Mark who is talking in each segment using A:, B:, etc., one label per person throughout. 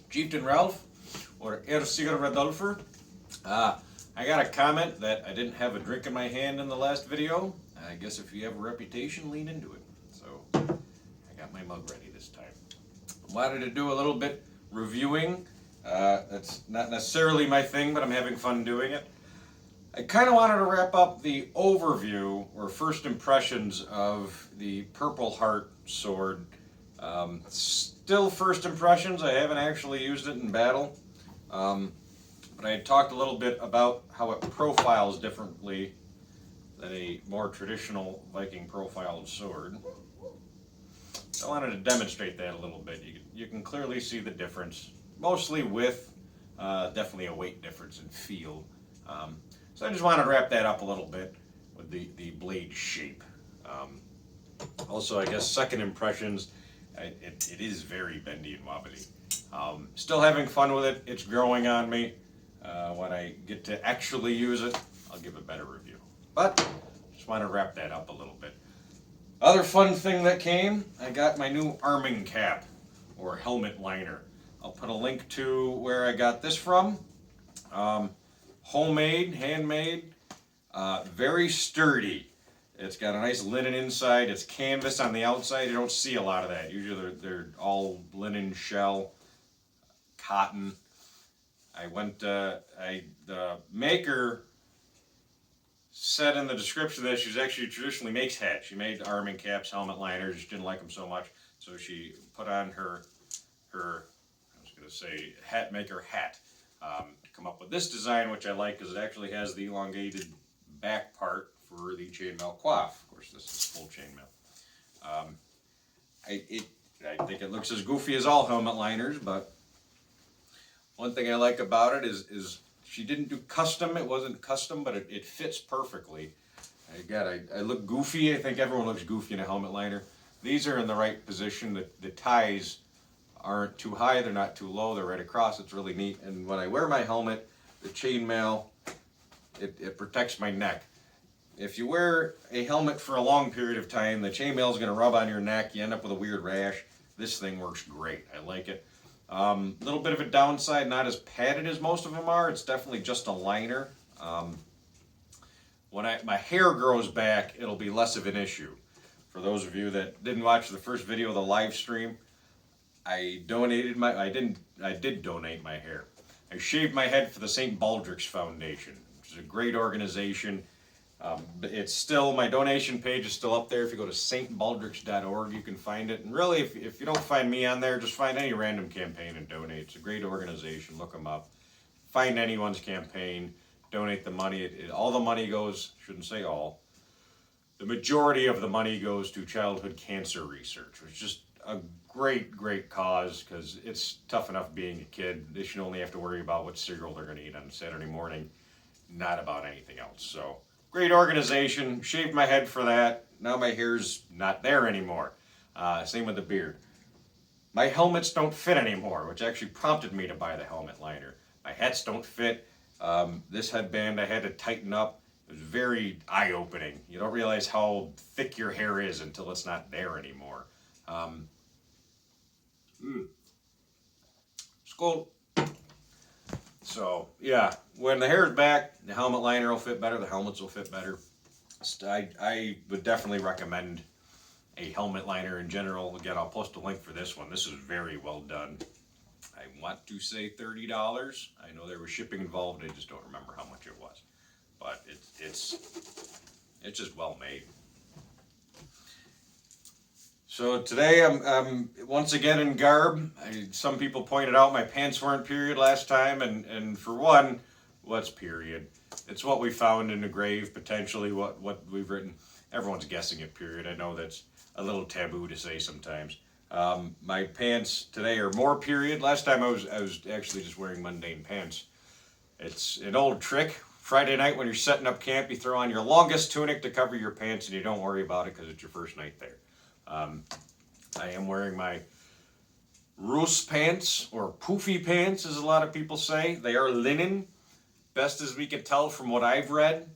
A: Chieftain Ralph, or Ersiger Radolfer. I got a comment that I didn't have a drink in my hand in the last video. I guess if you have a reputation, lean into it. So I got my mug ready this time. Wanted to do a little bit reviewing. That's not necessarily my thing, but I'm having fun doing it. I kind of wanted to wrap up the overview or first impressions of the Purple Heart sword. Still first impressions. I haven't actually used it in battle. But I had talked a little bit about how it profiles differently than a more traditional Viking profiled sword. So I wanted to demonstrate that a little bit. You can clearly see the difference, mostly with definitely a weight difference in feel. So I just wanted to wrap that up a little bit with the blade shape. Also, I guess second impressions, it is very bendy and wobbly. Still having fun with it. It's growing on me. When I get to actually use it, I'll give a better review. But just want to wrap that up a little bit. Other fun thing that came, I got my new arming cap or helmet liner. I'll put a link to where I got this from. Homemade, handmade, very sturdy. It's got a nice linen inside. It's canvas on the outside. You don't see a lot of that. Usually they're all linen shell, cotton. The maker said in the description that she actually traditionally makes hats. She made arming caps, helmet liners, just didn't like them so much. So she put on her hat maker hat to come up with this design, which I like because it actually has the elongated back part for the chainmail coif. Of course, this is full chainmail. I think it looks as goofy as all helmet liners, but one thing I like about it is she didn't do custom. It wasn't custom, but it fits perfectly. I look goofy. I think everyone looks goofy in a helmet liner. These are in the right position. The ties aren't too high. They're not too low. They're right across. It's really neat. And when I wear my helmet, the chainmail, it protects my neck. If you wear a helmet for a long period of time, the chainmail is going to rub on your neck. You end up with a weird rash. This thing works great. I like it. Little bit of a downside, not as padded as most of them are. It's definitely just a liner. When my hair grows back, it'll be less of an issue. For those of you that didn't watch the first video of the live stream, I did donate my hair. I shaved my head for the St. Baldrick's Foundation, which is a great organization. It's still, my donation page is still up there. If you go to stbaldricks.org, you can find it. And really, if you don't find me on there, just find any random campaign and donate. It's a great organization. Look them up. Find anyone's campaign. Donate the money. All the money goes, shouldn't say all, the majority of the money goes to childhood cancer research, which is just a great, great cause because it's tough enough being a kid. They should only have to worry about what cereal they're going to eat on Saturday morning, not about anything else. So, great organization. Shaved my head for that. Now my hair's not there anymore. Same with the beard. My helmets don't fit anymore, which actually prompted me to buy the helmet liner. My hats don't fit. This headband I had to tighten up. It was very eye-opening. You don't realize how thick your hair is until it's not there anymore. It's cold. So, yeah, when the hair's back, the helmet liner will fit better, the helmets will fit better. I would definitely recommend a helmet liner in general. Again, I'll post a link for this one. This is very well done. I want to say $30. I know there was shipping involved. I just don't remember how much it was. But it's just well made. So today I'm once again in garb. Some people pointed out my pants weren't period last time, and for one, what's period? It's what we found in the grave, potentially what we've written. Everyone's guessing at period. I know that's a little taboo to say sometimes. My pants today are more period. Last time I was actually just wearing mundane pants. It's an old trick. Friday night when you're setting up camp, you throw on your longest tunic to cover your pants and you don't worry about it because it's your first night there. I am wearing my Roos pants, or poofy pants as a lot of people say. They are linen. Best as we can tell from what I've read,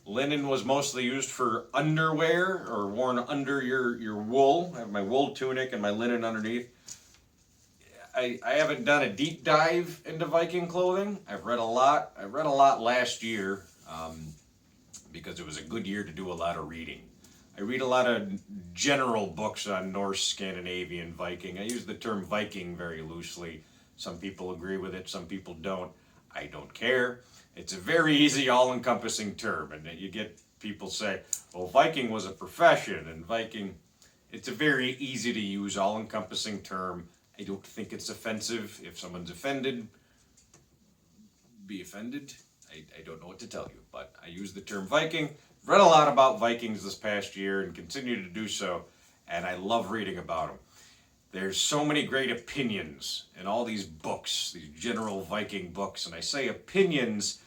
A: linen was mostly used for underwear or worn under your wool. I have my wool tunic and my linen underneath. I haven't done a deep dive into Viking clothing. I've read a lot. I read a lot last year because it was a good year to do a lot of reading. I read a lot of general books on Norse, Scandinavian, Viking. I use the term Viking very loosely. Some people agree with it, some people don't. I don't care. It's a very easy, all-encompassing term, and you get people say, well, Viking was a profession, and Viking, it's a very easy to use, all-encompassing term. I don't think it's offensive. If someone's offended, be offended. I don't know what to tell you, but I use the term Viking. Read a lot about Vikings this past year and continue to do so, and I love reading about them. There's so many great opinions in all these books, these general Viking books, and I say opinions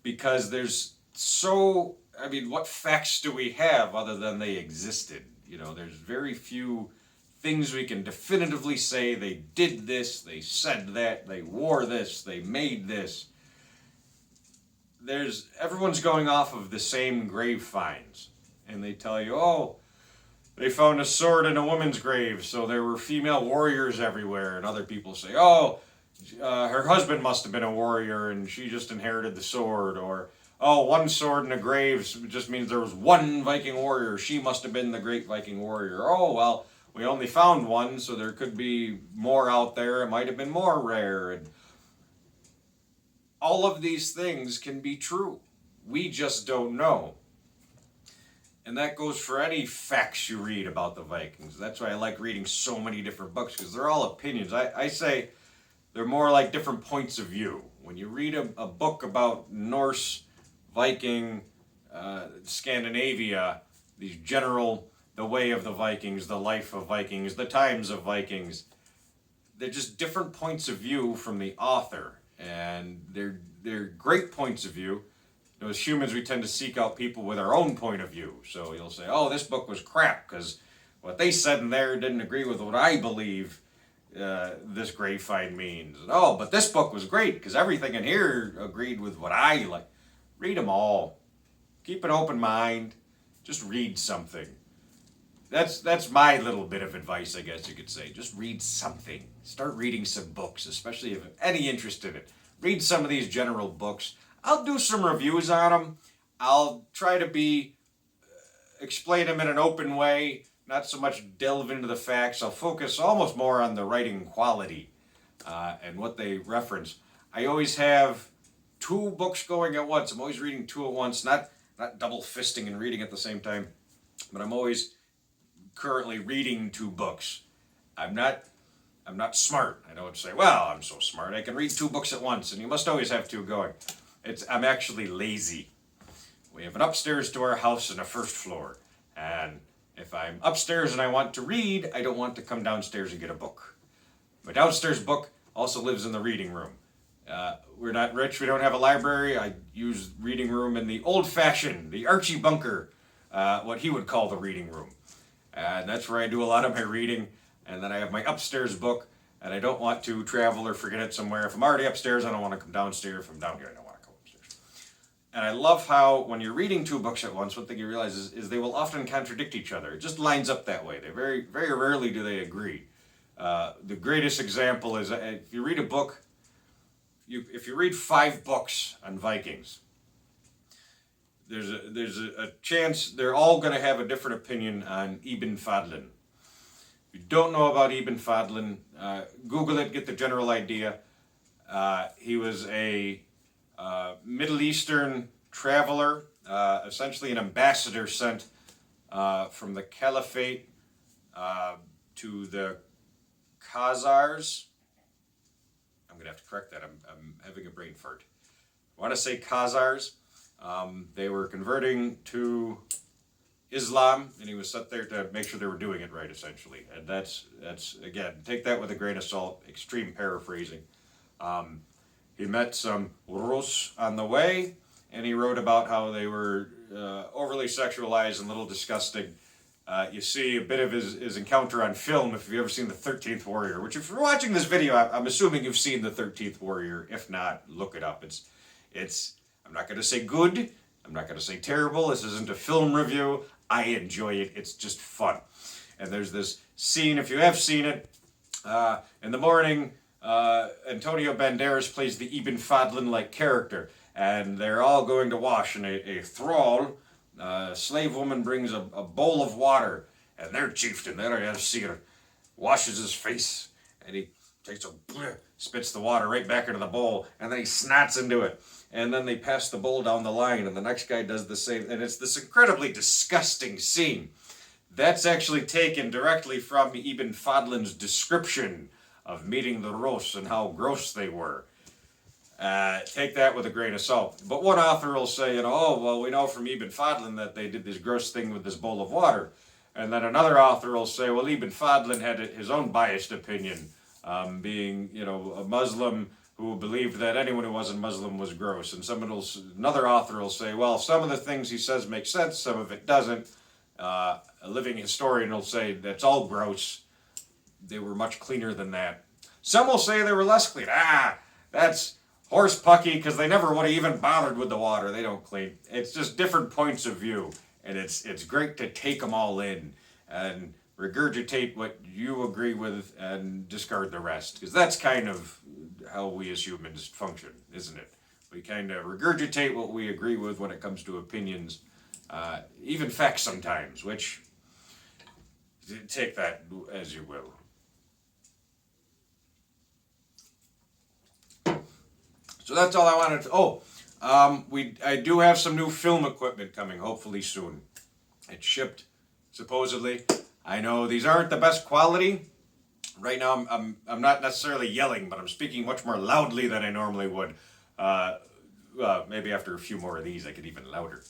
A: because there's so, I mean, what facts do we have other than they existed? You know, there's very few things we can definitively say they did this, they said that, they wore this, they made this. Everyone's going off of the same grave finds, and they tell you, oh, they found a sword in a woman's grave, so there were female warriors everywhere, and other people say, oh, her husband must have been a warrior and she just inherited the sword, or oh, one sword in a grave just means there was one Viking warrior, she must have been the great Viking warrior. Oh, well, we only found one, so there could be more out there, it might have been more rare, and all of these things can be true. We just don't know. And that goes for any facts you read about the Vikings. That's why I like reading so many different books, because they're all opinions. I say they're more like different points of view. When you read a book about Norse, Viking, Scandinavia, these general, the way of the Vikings, the life of Vikings, the times of Vikings, they're just different points of view from the author. And they're great points of view. You know, as humans, we tend to seek out people with our own point of view. So you'll say, oh, this book was crap because what they said in there didn't agree with what I believe this grave find means. And, oh, but this book was great because everything in here agreed with what I like. Read them all. Keep an open mind. Just read something. That's my little bit of advice, I guess you could say. Just read something. Start reading some books, especially if you have any interest in it. Read some of these general books. I'll do some reviews on them. I'll try to explain them in an open way, not so much delve into the facts. I'll focus almost more on the writing quality and what they reference. I always have 2 books going at once. I'm always reading 2 at once, not double fisting and reading at the same time, but I'm always currently reading 2 books. I'm not smart. I don't say, well, I'm so smart. I can read 2 books at once, and you must always have 2 going. I'm actually lazy. We have an upstairs to our house and a first floor. And if I'm upstairs and I want to read, I don't want to come downstairs and get a book. My downstairs book also lives in the reading room. We're not rich. We don't have a library. I use reading room in the old-fashioned, the Archie Bunker, what he would call the reading room. And that's where I do a lot of my reading. And then I have my upstairs book, and I don't want to travel or forget it somewhere. If I'm already upstairs, I don't want to come downstairs. If I'm down here, I don't want to come upstairs. And I love how when you're reading 2 books at once, one thing you realize is they will often contradict each other. It just lines up that way. They very, very rarely do they agree. The greatest example is if you read a book, if you read 5 books on Vikings, there's a chance they're all going to have a different opinion on Ibn Fadlan. If you don't know about Ibn Fadlan, Google it, get the general idea. He was a Middle Eastern traveler, essentially an ambassador sent from the Caliphate to the Khazars. I'm going to have to correct that. I'm having a brain fart. I want to say Khazars. They were converting to Islam, and he was sent there to make sure they were doing it right, essentially. And that's again, take that with a grain of salt, extreme paraphrasing. He met some Rus on the way, and he wrote about how they were overly sexualized and a little disgusting. You see a bit of his encounter on film if you've ever seen The 13th Warrior, which if you're watching this video, I'm assuming you've seen The 13th Warrior. If not, look it up. It's I'm not going to say good. I'm not going to say terrible. This isn't a film review. I enjoy it. It's just fun. And there's this scene, if you have seen it, in the morning, Antonio Banderas plays the Ibn Fadlan-like character, and they're all going to wash, and a thrall, slave woman, brings a bowl of water, and their chieftain, their Ersir, washes his face, and he takes spits the water right back into the bowl, and then he snots into it. And then they pass the bowl down the line, and the next guy does the same, and it's this incredibly disgusting scene. That's actually taken directly from Ibn Fadlan's description of meeting the Rus and how gross they were. Take that with a grain of salt. But one author will say, oh, well, we know from Ibn Fadlan that they did this gross thing with this bowl of water. And then another author will say, well, Ibn Fadlan had his own biased opinion, being, a Muslim who believed that anyone who wasn't Muslim was gross. And another author will say, well, some of the things he says make sense, some of it doesn't. A living historian will say that's all gross. They were much cleaner than that. Some will say they were less clean. That's horse pucky because they never would have even bothered with the water. They don't clean. It's just different points of view. And it's great to take them all in and regurgitate what you agree with and discard the rest. Because that's kind of how we as humans function, isn't it? We kind of regurgitate what we agree with when it comes to opinions, even facts sometimes, which, take that as you will. So that's all I wanted to... I do have some new film equipment coming, hopefully soon. It's shipped, supposedly. I know these aren't the best quality. Right now, I'm not necessarily yelling, but I'm speaking much more loudly than I normally would. Maybe after a few more of these, I get even louder.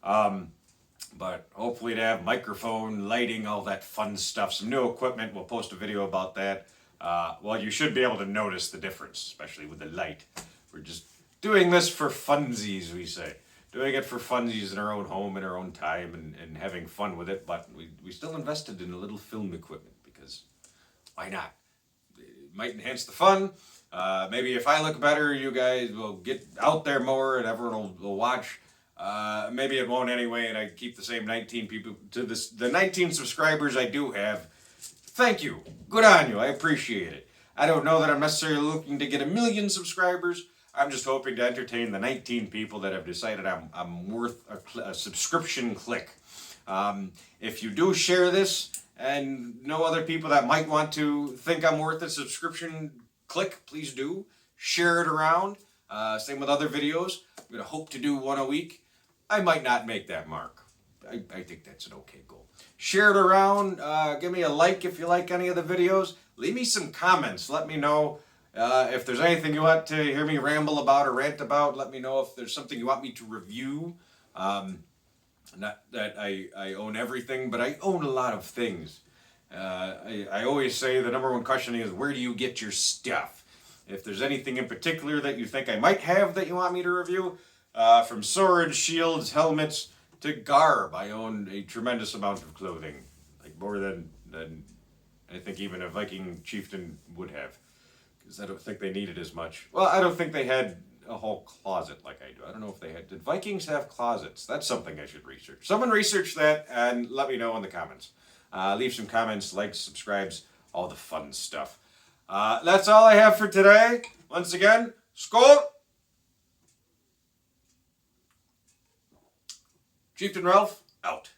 A: But hopefully to have microphone, lighting, all that fun stuff. Some new equipment. We'll post a video about that. Well, you should be able to notice the difference, especially with the light. We're just doing this for funsies, we say. Doing it for funsies in our own home, in our own time, and having fun with it. But we still invested in a little film equipment because why not? It might enhance the fun. Maybe if I look better, you guys will get out there more and everyone will watch. Maybe it won't anyway, and I keep the same 19 people to this. The 19 subscribers I do have, thank you. Good on you. I appreciate it. I don't know that I'm necessarily looking to get 1 million subscribers. I'm just hoping to entertain the 19 people that have decided I'm worth a subscription click. If you do share this and know other people that might want to think I'm worth a subscription click, please do. Share it around. Same with other videos. I'm going to hope to do one a week. I might not make that mark. I think that's an okay goal. Share it around. Give me a like if you like any of the videos. Leave me some comments. Let me know if there's anything you want to hear me ramble about or rant about. Let me know if there's something you want me to review. Not that I own everything, but I own a lot of things. I always say the number one question is, where do you get your stuff? If there's anything in particular that you think I might have that you want me to review, from swords, shields, helmets, to garb, I own a tremendous amount of clothing. Like more than I think even a Viking chieftain would have. Because I don't think they needed as much. Well, I don't think they had a whole closet like I do. I don't know if they had. Did Vikings have closets? That's something I should research. Someone research that and let me know in the comments. Leave some comments, likes, subscribes, all the fun stuff. That's all I have for today. Once again, skål! Chieftain Ralph, out.